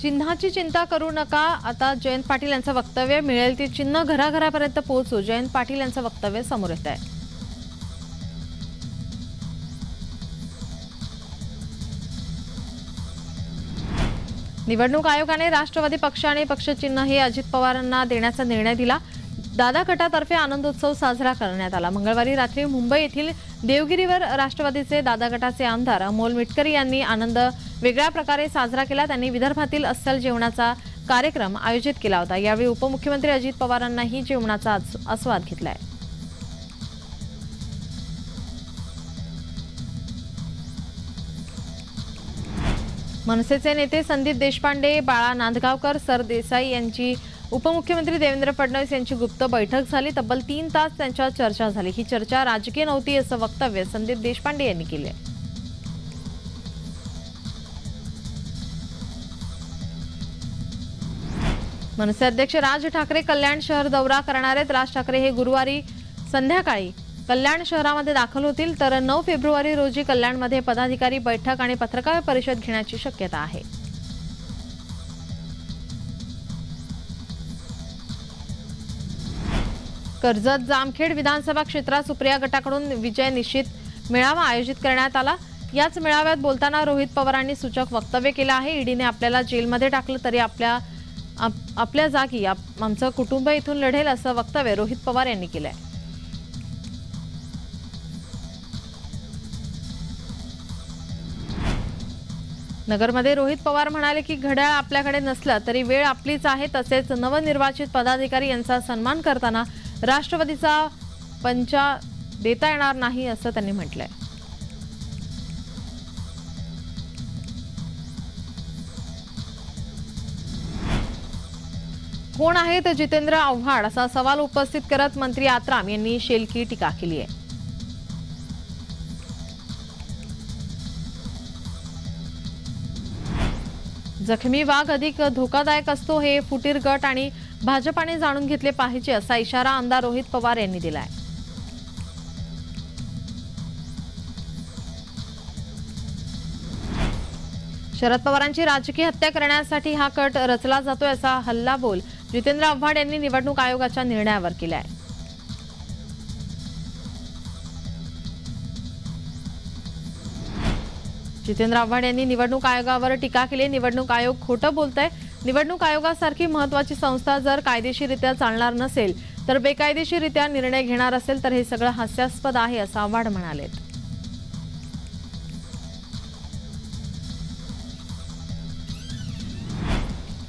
चिन्हाची चिंता करू नका, आता जयंत पाटील यांचं वक्तव्य, मिळेल ते चिन्ह घराघरापर्यंत पोहोचू, जयंत पाटील यांचं वक्तव्य समोर येत आहे. निवडणूक आयोगाने राष्ट्रवादी पक्ष आणि पक्षचिन्ह हे अजित पवारांना देण्याचा निर्णय दिला. दादा गटातर्फे आनंदोत्सव साजरा करण्यात आला. मंगळवारी रात्री मुंबई येथील देवगिरीवर राष्ट्रवादीचे दादा गटाचे आमदार अमोल मिटकरी यांनी आनंद वेगळ्या प्रकारे साजरा केला. त्यांनी विदर्भातील अस्सल जेवणाचा कार्यक्रम आयोजित केला होता. यावेळी उपमुख्यमंत्री अजित पवारांनाही जेवणाचा आस्वाद घेतलाय. मनसेचे नेते संदीप देशपांडे, बाळा नांदगावकर, सरदेसाई यांची उपमुख्यमंत्री देवेंद्र फडणवीस यांची गुप्त बैठक झाली. तब्बल 3 तास त्यांच्यात चर्चा झाली. ही चर्चा राजकीय नव्हती असं वक्तव्य संदीप देशपांडे यांनी केले. मनसे अध्यक्ष राज ठाकरे कल्याण शहर दौरा करणार आहेत. राज ठाकरे हे गुरुवारी संध्याकाळी कल्याण शहरामध्ये दाखल होतील, तर 9 फेब्रुवारी रोजी कल्याणमध्ये पदाधिकारी बैठक आणि पत्रकार परिषद घेण्याची शक्यता आहे. कर्जत जामखेड विधानसभा क्षेत्रात सुप्रिया गटाकडून विजय निश्चित मेळावा आयोजित करण्यात आला. याच मेळाव्यात बोलताना रोहित पवारांनी सूचक वक्तव्य केलं आहे. ईडीने आपल्याला जेलमध्ये टाकलं तरी आपल्या जागी आमचं कुटुंब इथून लढेल असं वक्तव्य रोहित पवार यांनी केलंय. नगरमध्ये रोहित पवार म्हणाले की घड्याळ आपल्याकडे नसलं तरी वेळ आपलीच आहे. तसेच नवनिर्वाचित पदाधिकारी यांचा सन्मान करताना राष्ट्रवादीचा पंचा देता येणार नाही असं त्यांनी म्हटलंय. कोण आहेत जितेंद्र आव्हाड असा सवाल उपस्थित करत मंत्री आत्राम यांनी शेलकी टीका केली आहे. जखमी वाघ अधिक धोकादायक असतो हे फुटीर गट आणि भाजपाने जाणून घेतले पाहिजे असा इशारा आमदार रोहित पवार यांनी दिलाय. शरद पवारांची राजकीय हत्या करण्यासाठी हा कट रचला जातोय असा हल्लाबोल जितेंद्र आव्हाड यांनी निवडणूक आयोगाच्या निर्णयावर केलाय. जितेंद्र आव्हाड यांनी निवडणूक आयोगावर टीका केली. निवडणूक आयोग खोटं बोलतंय. निवडणूक आयोगासारखी महत्त्वाची संस्था जर कायदेशीररित्या चालणार नसेल तर बेकायदेशीररित्या निर्णय घेणार असेल तर हे सगळं हास्यास्पद आहे असं आव्हाड म्हणाले.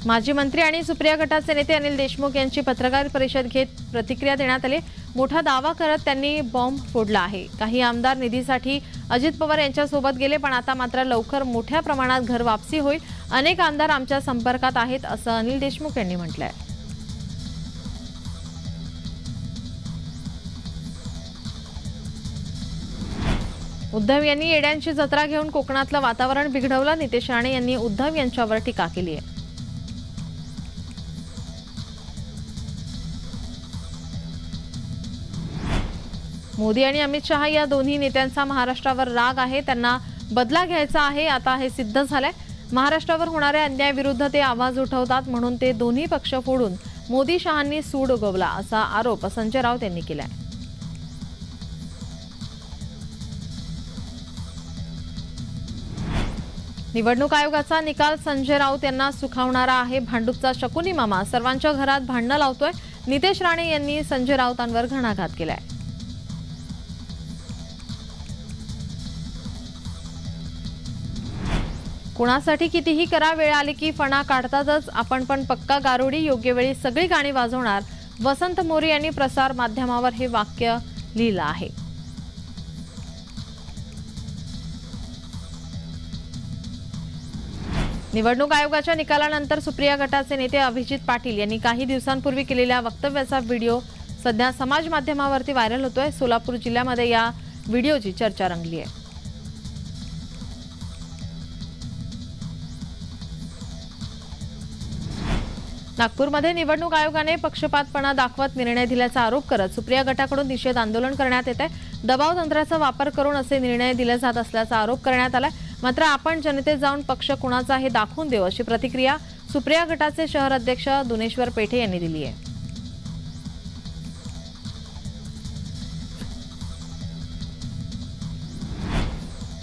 माजी मंत्री आणि सुप्रिया गटाचे नेते अनिल देशमुख यांची पत्रकार परिषद घेत प्रतिक्रिया देण्यात आली. मोठा दावा करत त्यांनी बॉम्ब फोडला आहे. काही आमदार निधीसाठी अजित पवार यांच्यासोबत गेले, पण आता मात्र लवकर मोठ्या प्रमाणात घर वापसी होईल. अनेक आमदार आमच्या संपर्कात आहेत असं अनिल देशमुख यांनी म्हटलंय. उद्धव यांनी येड्यांची जत्रा घेऊन कोकणातलं वातावरण बिघडवलं. नितेश राणे यांनी उद्धव यांच्यावर टीका केली आहे. मोदी आणि अमित शहा या दोन्ही नेत्यांचा महाराष्ट्रावर राग आहे. त्यांना बदला घ्यायचा आहे. आता हे सिद्ध झालंय. महाराष्ट्रावर होणाऱ्या अन्यायाविरुद्ध ते आवाज उठवतात, म्हणून ते दोन्ही पक्ष फोडून मोदी शहांनी सूड उगवला असा आरोप संजय राऊत यांनी केलाय. निवडणूक आयोगाचा निकाल संजय राऊत यांना सुखावणारा आहे. भांडूपचा शकुनी मामा सर्वांच्या घरात भांडणं लावतोय. नितेश राणे यांनी संजय राऊतांवर घणाघात केलाय. कुणासाठी कितीही करा, वेळ आली की फणा काढतातच. आपण पण पक्का गारुडी, योग्य वेळी सगळी गाणी वाजवणार. वसंत मोरे यांनी प्रसार माध्यमावर हे वाक्य लिहिलं आहे. निवडणूक आयोगाच्या निकालानंतर सुप्रिया गटाचे नेते अभिजित पाटील यांनी काही दिवसांपूर्वी केलेल्या वक्तव्याचा व्हिडिओ सध्या समाज माध्यमावरती व्हायरल होतोय. सोलापूर जिल्ह्यामध्ये या व्हिडिओची चर्चा रंगली आहे. नागपूरमध्ये निवडणूक आयोगाने पक्षपातपणा दाखवत निर्णय दिल्याचा आरोप करत सुप्रिया गटाकडून निषेध आंदोलन करण्यात येत आहे. दबाव तंत्राचा वापर करून असे निर्णय दिले जात असल्याचा आरोप करण्यात आला. मात्र आपण जनतेत जाऊन पक्ष कुणाचा हे दाखवून देऊ अशी प्रतिक्रिया सुप्रिया गटाचे शहर अध्यक्ष दुनेश्वर पेठे यांनी दिली आहे।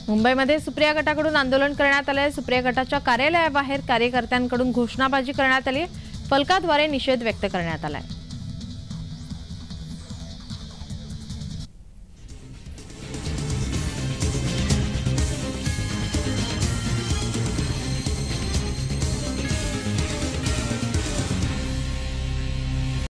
मुंबईमध्ये सुप्रिया गटाकडून आंदोलन करण्यात आले। सुप्रिया गटाच्या कार्यालयाबाहेर कार्यकर्त्यांकडून घोषणाबाजी करण्यात आली। फलकाद्वारे निषेध व्यक्त करण्यात आलाय।